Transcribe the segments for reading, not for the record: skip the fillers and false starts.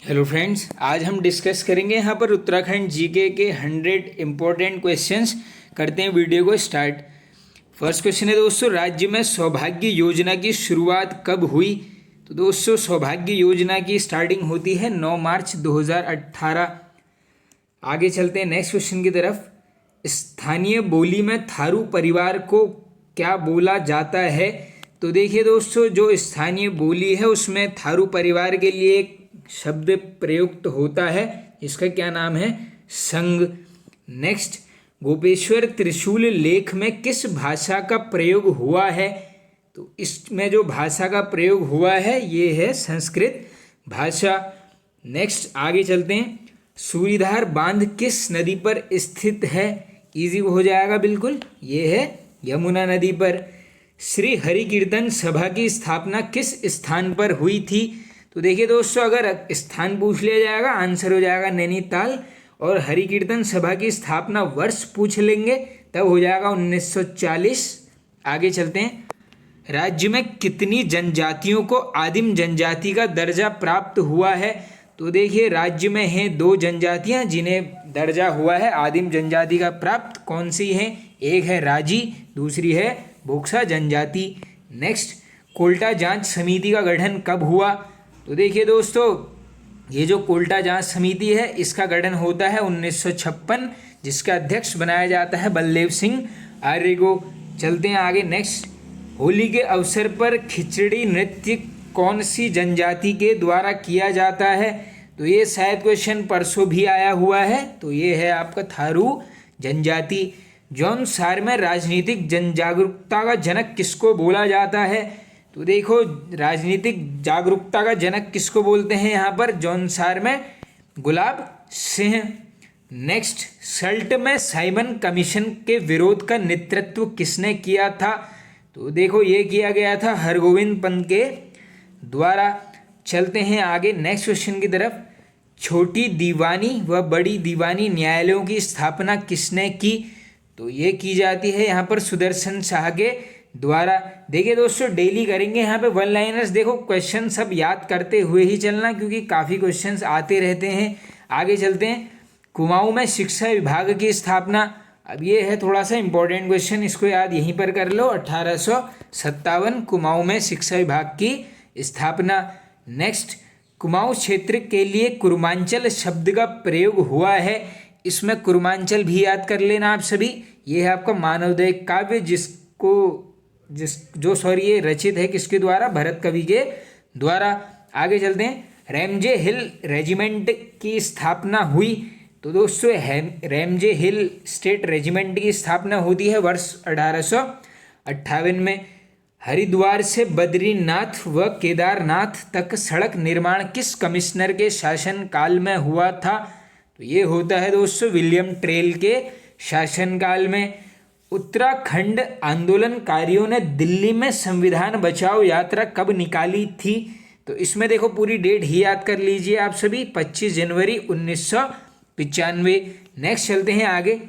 Hello friends, आज हम discuss करेंगे यहाँ पर उत्तराखंड जीके के 100 इम्पोर्टेंट क्वेश्चंस। करते हैं वीडियो को स्टार्ट। फर्स्ट क्वेश्चन है दोस्तों, राज्य में सौभाग्य योजना की शुरुआत कब हुई? तो दोस्तों सौभाग्य योजना की स्टार्टिंग होती है 9 मार्च 2018। आगे चलते हैं नेक्स्ट क्वेश्चन की तरफ। स्थानीय बोली में थारू परिवार को क्या बोला जाता है? तो देखिए दोस्तों, जो स्थानीय बोली है उसमें थारू परिवार के लिए एक शब्द प्रयुक्त होता है, इसका क्या नाम है? संग। नेक्स्ट, गोपेश्वर त्रिशूल लेख में किस भाषा का प्रयोग हुआ है? तो इसमें जो भाषा का प्रयोग हुआ है ये है संस्कृत भाषा। नेक्स्ट आगे चलते हैं। सूरीधार बांध किस नदी पर स्थित है? इजी हो जाएगा बिल्कुल, ये है यमुना नदी पर। श्री हरि कीर्तन सभा की स्थापना किस स्थान पर हुई थी? तो देखिए दोस्तों, अगर स्थान पूछ लिया जाएगा आंसर हो जाएगा नैनीताल, और हरि कीर्तन सभा की स्थापना वर्ष पूछ लेंगे तब हो जाएगा 1940। आगे चलते हैं। राज्य में कितनी जनजातियों को आदिम जनजाति का दर्जा प्राप्त हुआ है? तो देखिए राज्य में हैं 2 जनजातियां जिन्हें दर्जा हुआ है आदिम जनजाति का प्राप्त। कौन सी हैं? एक है राजी, दूसरी है बोक्सा जनजाति। नेक्स्ट, कोल्टा जांच समिति का गठन कब हुआ? तो देखिए दोस्तों, ये जो कोल्टा जांच समिति है इसका गठन होता है 1956, जिसका अध्यक्ष बनाया जाता है बलदेव सिंह आर्य को। चलते हैं आगे। नेक्स्ट, होली के अवसर पर खिचड़ी नृत्य कौन सी जनजाति के द्वारा किया जाता है? तो ये शायद क्वेश्चन परसों भी आया हुआ है, तो ये है आपका थारू जनजाति। जौनसार में राजनीतिक जन जागरूकता का जनक किसको बोला जाता है? तो देखो, राजनीतिक जागरूकता का जनक किसको बोलते हैं यहाँ पर? जौनसार में गुलाब सिंह। नेक्स्ट, सल्ट में साइमन कमीशन के विरोध का नेतृत्व किसने किया था? तो देखो ये किया गया था हरगोविंद पंत के द्वारा। चलते हैं आगे नेक्स्ट क्वेश्चन की तरफ। छोटी दीवानी व बड़ी दीवानी न्यायालयों की स्थापना किसने की? तो ये की जाती है यहाँ पर सुदर्शन शाह के द्वारा। देखिए दोस्तों, डेली करेंगे यहाँ पे 1 लाइनर्स। देखो क्वेश्चन सब याद करते हुए ही चलना, क्योंकि काफ़ी क्वेश्चंस आते रहते हैं। आगे चलते हैं। कुमाऊं में शिक्षा विभाग की स्थापना, अब ये है थोड़ा सा इंपॉर्टेंट क्वेश्चन, इसको याद यहीं पर कर लो। 1857 कुमाऊं में शिक्षा विभाग की स्थापना। नेक्स्ट, कुमाऊं क्षेत्र के लिए कुर्मांचल शब्द का प्रयोग हुआ है, इसमें कुर्मांचल भी याद कर लेना आप सभी। ये है आपका मानवोदय काव्य, ये रचित है किसके द्वारा? भरत कवि के द्वारा। आगे चलते हैं। रैमजे हिल रेजिमेंट की स्थापना हुई। तो दोस्तों रैमजे हिल स्टेट रेजिमेंट की स्थापना होती है वर्ष 1858 में। हरिद्वार से बद्रीनाथ व केदारनाथ तक सड़क निर्माण किस कमिश्नर के शासन काल में हुआ था? तो ये होता है दोस्तों विलियम ट्रेल के शासनकाल में। उत्तराखंड आंदोलनकारियों ने दिल्ली में संविधान बचाओ यात्रा कब निकाली थी? तो इसमें देखो पूरी डेट ही याद कर लीजिए आप सभी, 25 जनवरी 1995। नेक्स्ट चलते हैं आगे।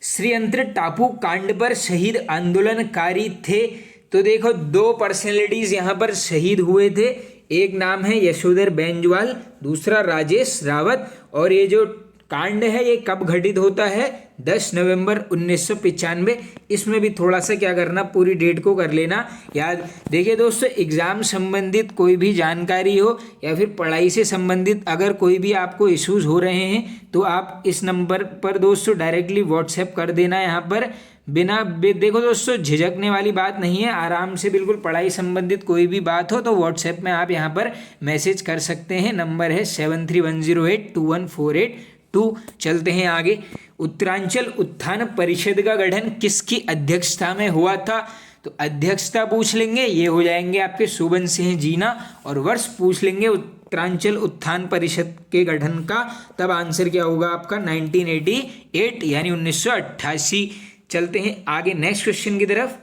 श्रीयंत्र टापू कांड पर शहीद आंदोलनकारी थे। तो देखो 2 पर्सनैलिटीज यहाँ पर शहीद हुए थे, एक नाम है यशोधर बेंजवाल, दूसरा राजेश रावत। और ये जो कांड है ये कब घटित होता है? 10 नवंबर 1995। इसमें भी थोड़ा सा क्या करना, पूरी डेट को कर लेना याद। देखिए दोस्तों, एग्ज़ाम संबंधित कोई भी जानकारी हो या फिर पढ़ाई से संबंधित अगर कोई भी आपको इश्यूज हो रहे हैं तो आप इस नंबर पर दोस्तों डायरेक्टली व्हाट्सएप कर देना। यहाँ पर बिना देखो दोस्तों झिझकने वाली बात नहीं है, आराम से बिल्कुल पढ़ाई संबंधित कोई भी बात हो तो व्हाट्सएप में आप यहाँ पर मैसेज कर सकते हैं। नंबर है 7310821482। चलते हैं आगे। उत्तरांचल उत्थान परिषद का गठन किसकी अध्यक्षता में हुआ था? तो अध्यक्षता पूछ लेंगे, ये हो जाएंगे आपके शोभन सिंह जीना, और वर्ष पूछ लेंगे उत्तरांचल उत्थान परिषद के गठन का, तब आंसर क्या होगा आपका? 1988 यानी 1988। चलते हैं आगे नेक्स्ट क्वेश्चन की तरफ।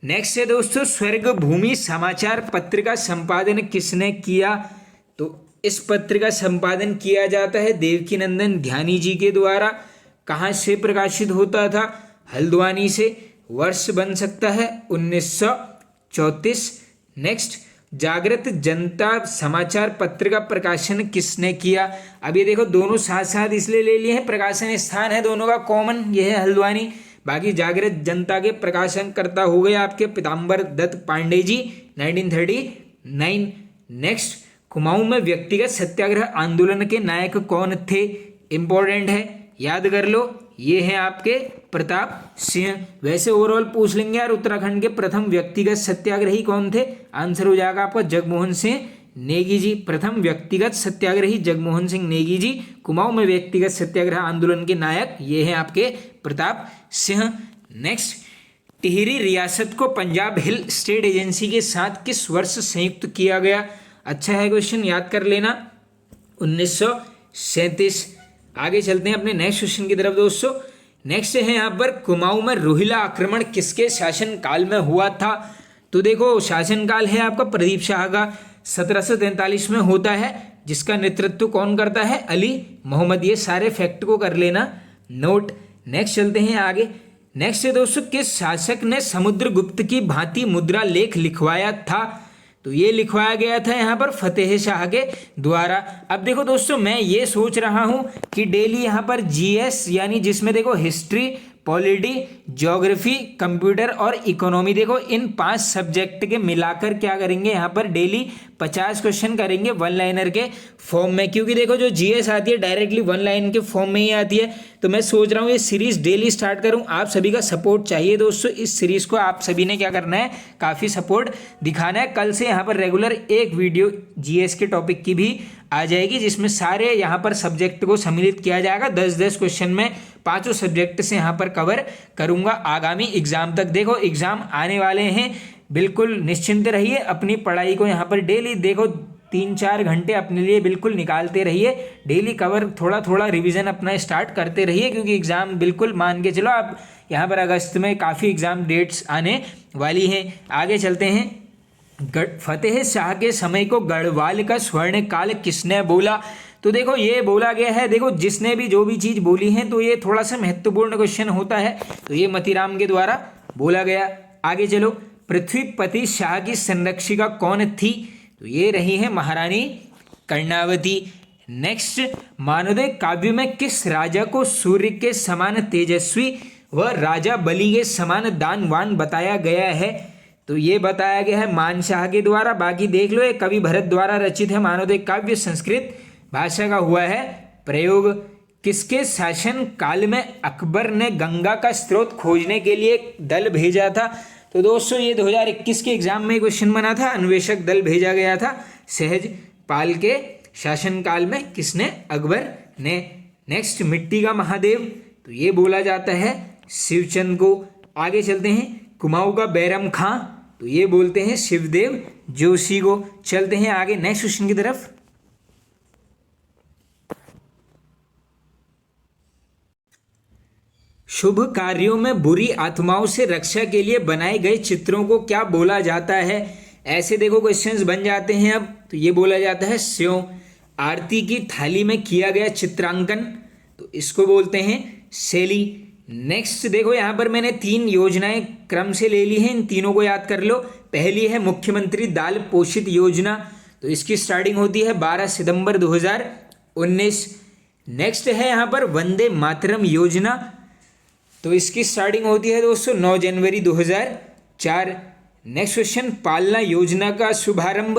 नेक्स्ट है दोस्तों, स्वर्ग भूमि समाचार पत्र का संपादन किसने किया? तो इस पत्र का संपादन किया जाता है देवकीनंदन ध्यानी जी के द्वारा। कहाँ से प्रकाशित होता था? हल्द्वानी से। वर्ष बन सकता है 1934। नेक्स्ट, जागृत जनता समाचार पत्र का प्रकाशन किसने किया। अब ये देखो दोनों साथ साथ इसलिए ले लिए हैं, प्रकाशन स्थान है दोनों का कॉमन, ये है हल्द्वानी। बाकी जागृत जनता के प्रकाशन करता हो गए आपके पीताम्बर दत्त पांडे जी 1939। नेक्स्ट, कुमाऊं में व्यक्तिगत सत्याग्रह आंदोलन के नायक कौन थे। इंपॉर्टेंट है, याद कर लो, ये हैं आपके प्रताप सिंह। वैसे ओवरऑल पूछ लेंगे यार, उत्तराखंड के प्रथम व्यक्तिगत सत्याग्रही कौन थे, आंसर हो जाएगा आपका जगमोहन सिंह नेगी जी। प्रथम व्यक्तिगत सत्याग्रही जगमोहन सिंह नेगी जी। कुमाऊं में व्यक्तिगत सत्याग्रह आंदोलन के नायक ये हैं आपके प्रताप सिंह। नेक्स्ट, टिहरी रियासत को पंजाब हिल स्टेट एजेंसी के साथ किस वर्ष संयुक्त किया गया। अच्छा है क्वेश्चन, याद कर लेना, 1937। आगे चलते हैं अपने नेक्स्ट क्वेश्चन की तरफ दोस्तों। नेक्स्ट है यहाँ पर, कुमाऊं में रोहिला आक्रमण किसके शासन काल में हुआ था। तो देखो शासनकाल है आपका प्रदीप शाह का, 1743 में होता है, जिसका नेतृत्व कौन करता है, अली मोहम्मद। ये सारे फैक्ट को कर लेना नोट। नेक्स्ट चलते हैं आगे। नेक्स्ट है दोस्तों, किस शासक ने समुद्रगुप्त की भांति मुद्रा लेख लिखवाया था। तो ये लिखवाया गया था यहाँ पर फतेह शाह के द्वारा। अब देखो दोस्तों, मैं ये सोच रहा हूँ कि डेली यहाँ पर जीएस यानी जिसमें देखो हिस्ट्री, पॉलिटी, ज्योग्राफी, कंप्यूटर और इकोनॉमी, देखो इन 5 सब्जेक्ट के मिलाकर क्या करेंगे यहाँ पर डेली 50 क्वेश्चन करेंगे वन लाइनर के फॉर्म में, क्योंकि देखो जो जीएस आती है डायरेक्टली वन लाइन के फॉर्म में ही आती है। तो मैं सोच रहा हूँ ये सीरीज डेली स्टार्ट करूँ, आप सभी का सपोर्ट चाहिए दोस्तों। इस सीरीज को आप सभी ने क्या करना है, काफ़ी सपोर्ट दिखाना है। कल से यहाँ पर रेगुलर एक वीडियो जीएस के टॉपिक की भी आ जाएगी, जिसमें सारे यहाँ पर सब्जेक्ट को सम्मिलित किया जाएगा। 10-10 क्वेश्चन में 5 सब्जेक्ट से यहाँ पर कवर करूँगा आगामी एग्जाम तक। देखो एग्जाम आने वाले हैं, बिल्कुल निश्चिंत रहिए। अपनी पढ़ाई को यहाँ पर डेली देखो 3-4 घंटे अपने लिए बिल्कुल निकालते रहिए। डेली कवर थोड़ा थोड़ा रिवीजन अपना स्टार्ट करते रहिए, क्योंकि एग्ज़ाम बिल्कुल मान के चलो आप यहाँ पर अगस्त में काफ़ी एग्ज़ाम डेट्स आने वाली हैं। आगे चलते हैं। फतेह शाह के समय को गढ़वाल का स्वर्ण काल किसने बोला। तो देखो ये बोला गया है, देखो जिसने भी जो भी चीज़ बोली है तो ये थोड़ा सा महत्वपूर्ण क्वेश्चन होता है, तो ये मतीराम के द्वारा बोला गया। आगे चलो, पृथ्वीपति शाह की संरक्षिका कौन थी। तो ये रही है महारानी कर्णावती। नेक्स्ट, मानवदेव काव्य में किस राजा को सूर्य के समान तेजस्वी व राजा बलि के समान दानवान बताया गया है। तो ये बताया गया है मानशाह के द्वारा। बाकी देख लो, ये कवि भरत द्वारा रचित है मानवदेव काव्य, संस्कृत भाषा का हुआ है प्रयोग। किसके शासन काल में अकबर ने गंगा का स्रोत खोजने के लिए एक दल भेजा था। तो दोस्तों ये 2021 के एग्जाम में क्वेश्चन बना था, अन्वेषक दल भेजा गया था सहज पाल के शासनकाल में, किसने, अकबर ने। नेक्स्ट, मिट्टी का महादेव, तो ये बोला जाता है शिवचंद को। आगे चलते हैं। कुमाऊं का बैरम खां, तो ये बोलते हैं शिवदेव जोशी को। चलते हैं आगे नेक्स्ट क्वेश्चन की तरफ। शुभ कार्यों में बुरी आत्माओं से रक्षा के लिए बनाए गए चित्रों को क्या बोला जाता है। ऐसे देखो क्वेश्चंस बन जाते हैं अब। तो ये बोला जाता है स्यों। आरती की थाली में किया गया चित्रांकन, तो इसको बोलते हैं शैली। नेक्स्ट देखो, यहाँ पर मैंने 3 योजनाएं क्रम से ले ली हैं, इन तीनों को याद कर लो। पहली है मुख्यमंत्री दाल पोषित योजना, तो इसकी स्टार्टिंग होती है 12 सितंबर 2019। नेक्स्ट है यहाँ पर वंदे मातरम योजना, तो इसकी स्टार्टिंग होती है दोस्तों 9 जनवरी 2004। नेक्स्ट क्वेश्चन, पालना योजना का शुभारंभ,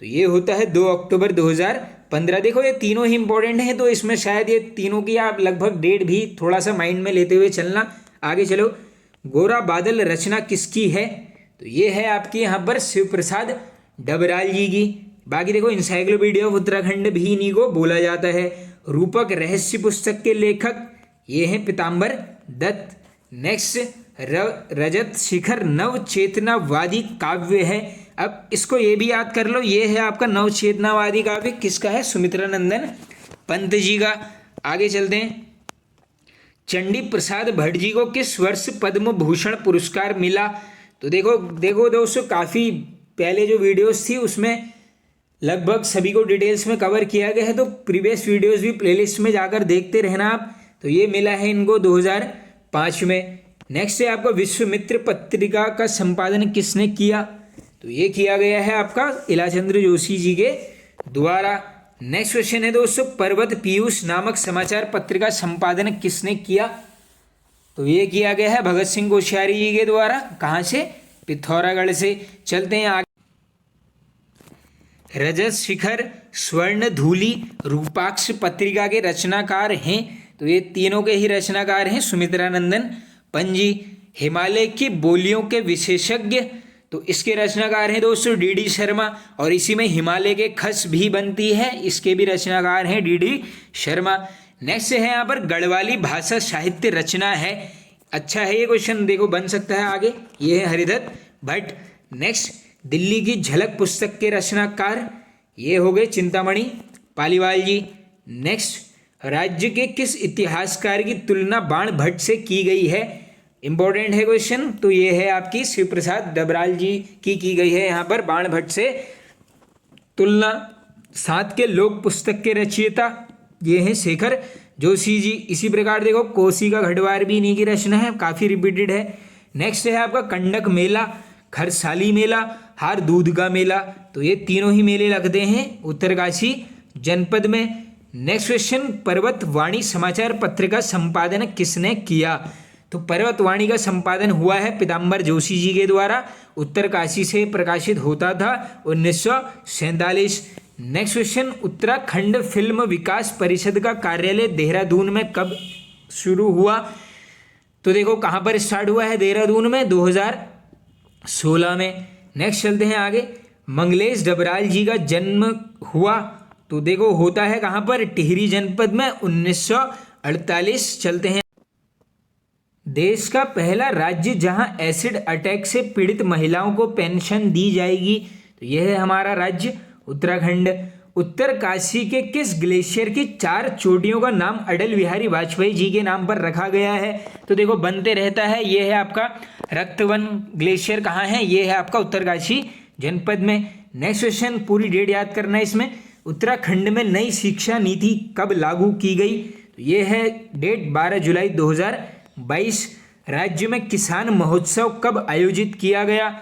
तो ये होता है 2 अक्टूबर 2015। देखो ये तीनों ही इंपॉर्टेंट हैं, तो इसमें शायद ये तीनों की आप लगभग डेट भी थोड़ा सा माइंड में लेते हुए चलना। आगे चलो। गोरा बादल रचना किसकी है। तो ये है आपकी यहाँ पर शिव प्रसाद डबराल जी की। बाकी देखो इंसाइक्लोपीडिया ऑफ उत्तराखंड भी इन्हीं को बोला जाता है। रूपक रहस्य पुस्तक के लेखक ये हैं पीताम्बर दत्त। नेक्स्ट, रजत शिखर नवचेतनावादी काव्य है। अब इसको ये भी याद कर लो, ये है आपका नवचेतनावादी काव्य, किसका है, सुमित्रा नंदन पंत जी का। आगे चलते हैं। चंडी प्रसाद भट्ट जी को किस वर्ष पद्म भूषण पुरस्कार मिला। तो देखो दोस्तों, काफ़ी पहले जो वीडियोस थी उसमें लगभग सभी को डिटेल्स में कवर किया गया है, तो प्रीवियस वीडियोस भी प्लेलिस्ट में जाकर देखते रहना आप। तो ये मिला है इनको 2005 में। नेक्स्ट है आपका विश्वामित्र पत्रिका का संपादन किसने किया। तो तो ये किया गया है आपका इलाचंद्र जोशी जी के द्वारा। नेक्स्ट क्वेश्चन है दोस्तों, पर्वत पीयूष नामक समाचार पत्र का संपादन किसने किया? तो ये किया गया है भगत सिंह कोश्यारी जी के द्वारा। कहाँ से? पिथौरागढ़ से। चलते हैं आगे। रजत शिखर, स्वर्ण धूलि, रूपाक्ष पत्रिका के रचनाकार हैं। तो ये तीनों के ही रचनाकार हैं सुमित्रानंदन पंजी। हिमालय की बोलियों के विशेषज्ञ, तो इसके रचनाकार हैं दोस्तों डी शर्मा। और इसी में हिमालय के खस भी बनती है, इसके भी रचनाकार हैं डी शर्मा। नेक्स्ट है यहाँ पर गढ़वाली भाषा साहित्य रचना है। अच्छा है ये क्वेश्चन, देखो बन सकता है आगे। ये है हरिदत्त भट्ट। नेक्स्ट, दिल्ली की झलक पुस्तक के रचनाकार ये हो गए चिंतामणि पालीवाल जी। नेक्स्ट, राज्य के किस इतिहासकार की तुलना बाण भट्ट से की गई है? इंपॉर्टेंट है क्वेश्चन। तो ये है आपकी शिव प्रसाद डबराल जी की गई है यहाँ पर बाण भट्ट से तुलना। सात के लोक पुस्तक के रचयिता ये हैं शेखर जोशी जी। इसी प्रकार देखो कोसी का घटवार भी इन्हीं की रचना है, काफ़ी रिपीटेड है। नेक्स्ट है आपका कंडक मेला, खरसाली मेला, हार दूध का मेला। तो ये तीनों ही मेले लगते हैं उत्तरकाशी जनपद में। नेक्स्ट क्वेश्चन, पर्वतवाणी समाचार पत्र का संपादन किसने किया? तो पर्वतवाणी का संपादन हुआ है पीताम्बर जोशी जी के द्वारा। उत्तरकाशी से प्रकाशित होता था 1947। नेक्स्ट क्वेश्चन, उत्तराखंड फिल्म विकास परिषद का कार्यालय देहरादून में कब शुरू हुआ? तो देखो कहाँ पर स्टार्ट हुआ है, देहरादून में 2016 में। नेक्स्ट चलते हैं आगे। मंगलेश डबराल जी का जन्म हुआ, तो देखो होता है कहाँ पर, टिहरी जनपद में 1948। चलते हैं। देश का पहला राज्य जहां एसिड अटैक से पीड़ित महिलाओं को पेंशन दी जाएगी, तो यह है हमारा राज्य उत्तराखंड। उत्तरकाशी के किस ग्लेशियर की 4 चोटियों का नाम अटल बिहारी वाजपेयी जी के नाम पर रखा गया है? तो देखो बनते रहता है, ये है आपका रक्तवन ग्लेशियर। कहाँ है? ये है आपका उत्तरकाशी जनपद में। नेक्स्ट क्वेश्चन, पूरी डेट याद करना है इसमें। उत्तराखंड में नई शिक्षा नीति कब लागू की गई? तो ये है डेट 12 जुलाई 2022। राज्य में किसान महोत्सव कब आयोजित किया गया?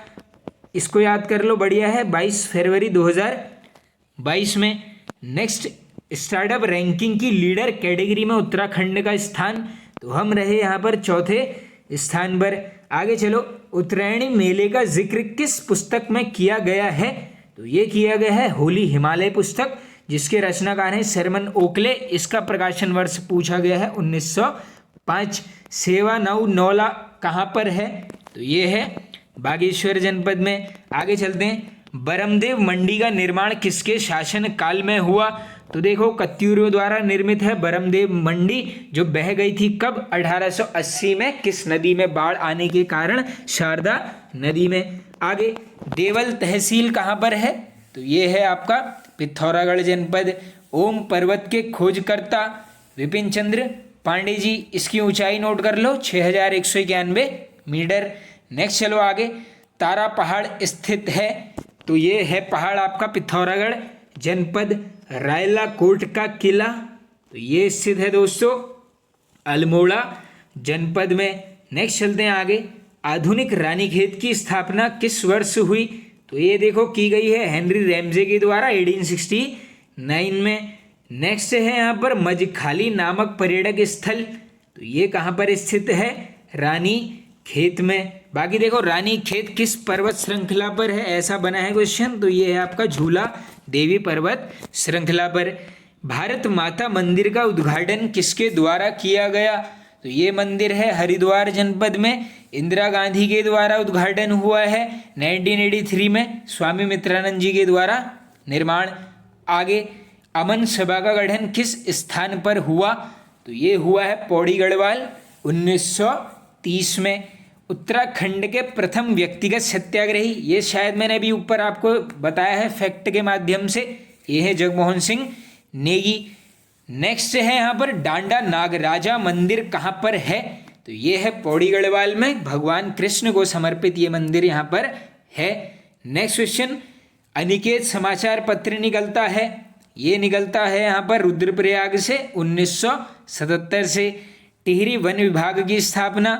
इसको याद कर लो, बढ़िया है, 22 फरवरी 2022 में। नेक्स्ट, स्टार्टअप रैंकिंग की लीडर कैटेगरी में उत्तराखंड का स्थान, तो हम रहे यहाँ पर 4थे स्थान पर। आगे चलो, उत्तरायणी मेले का जिक्र किस पुस्तक में किया गया है? तो ये किया गया है होली हिमालय पुस्तक, जिसके रचनाकार हैं शरमन ओकले। इसका प्रकाशन वर्ष पूछा गया है 1905। सेवा नऊ नौला कहाँ पर है? तो ये है बागेश्वर जनपद में। आगे चलते हैं। बरमदेव मंडी का निर्माण किसके शासन काल में हुआ? तो देखो कत्यूरों द्वारा निर्मित है बरमदेव मंडी, जो बह गई थी कब? 1880 में। किस नदी में बाढ़ आने के कारण? शारदा नदी में। आगे, देवल तहसील कहाँ पर है? तो ये है आपका पिथौरागढ़ जनपद। ओम पर्वत के खोजकर्ता विपिन चंद्र पांडे जी। इसकी ऊंचाई नोट कर लो, 6191 मीटर। नेक्स्ट चलो आगे। तारा पहाड़ स्थित है, तो ये है पहाड़ आपका पिथौरागढ़ जनपद। रायला कोट का किला, तो ये स्थित है दोस्तों अल्मोड़ा जनपद में। नेक्स्ट चलते हैं आगे। आधुनिक रानीखेत की स्थापना किस वर्ष हुई? तो ये देखो की गई है हेनरी रैमजे के द्वारा 1869 में। नेक्स्ट है यहाँ पर मजखाली नामक पर्यटक स्थल, तो ये कहाँ पर स्थित है? रानी खेत में। बाकी देखो रानी खेत किस पर्वत श्रृंखला पर है, ऐसा बना है क्वेश्चन, तो ये है आपका झूला देवी पर्वत श्रृंखला पर। भारत माता मंदिर का उद्घाटन किसके द्वारा किया गया? तो ये मंदिर है हरिद्वार जनपद में, इंदिरा गांधी के द्वारा उद्घाटन हुआ है 1983 में, स्वामी मित्रानंद जी के द्वारा निर्माण। आगे, अमन सभा का गठन किस स्थान पर हुआ? तो ये हुआ है पौड़ी गढ़वाल 1930 में। उत्तराखंड के प्रथम व्यक्तिगत सत्याग्रही, ये शायद मैंने अभी ऊपर आपको बताया है फैक्ट के माध्यम से, ये है जगमोहन सिंह नेगी। नेक्स्ट है यहाँ पर डांडा नागराजा मंदिर कहाँ पर है? तो ये है पौड़ी गढ़वाल में, भगवान कृष्ण को समर्पित ये मंदिर यहाँ पर है। नेक्स्ट क्वेश्चन, अनिकेत समाचार पत्र निकलता है, ये निकलता है यहाँ पर रुद्रप्रयाग से 1977 से। टिहरी वन विभाग की स्थापना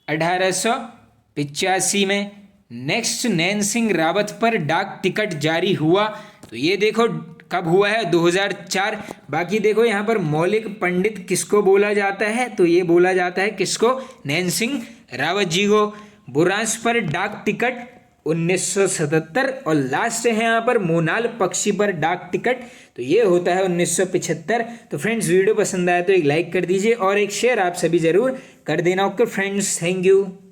1885 में। नेक्स्ट नैन सिंह रावत पर डाक टिकट जारी हुआ, तो ये देखो कब हुआ है, 2004। बाकी देखो यहाँ पर मौलिक पंडित किसको बोला जाता है, तो ये बोला जाता है किसको, नैन सिंह रावत जी को। बुरांस पर डाक टिकट 1977। और लास्ट है यहाँ पर मोनाल पक्षी पर डाक टिकट, तो ये होता है 1975। तो फ्रेंड्स वीडियो पसंद आया तो एक लाइक कर दीजिए और एक शेयर आप सभी जरूर कर देना। Okay friends, thank you.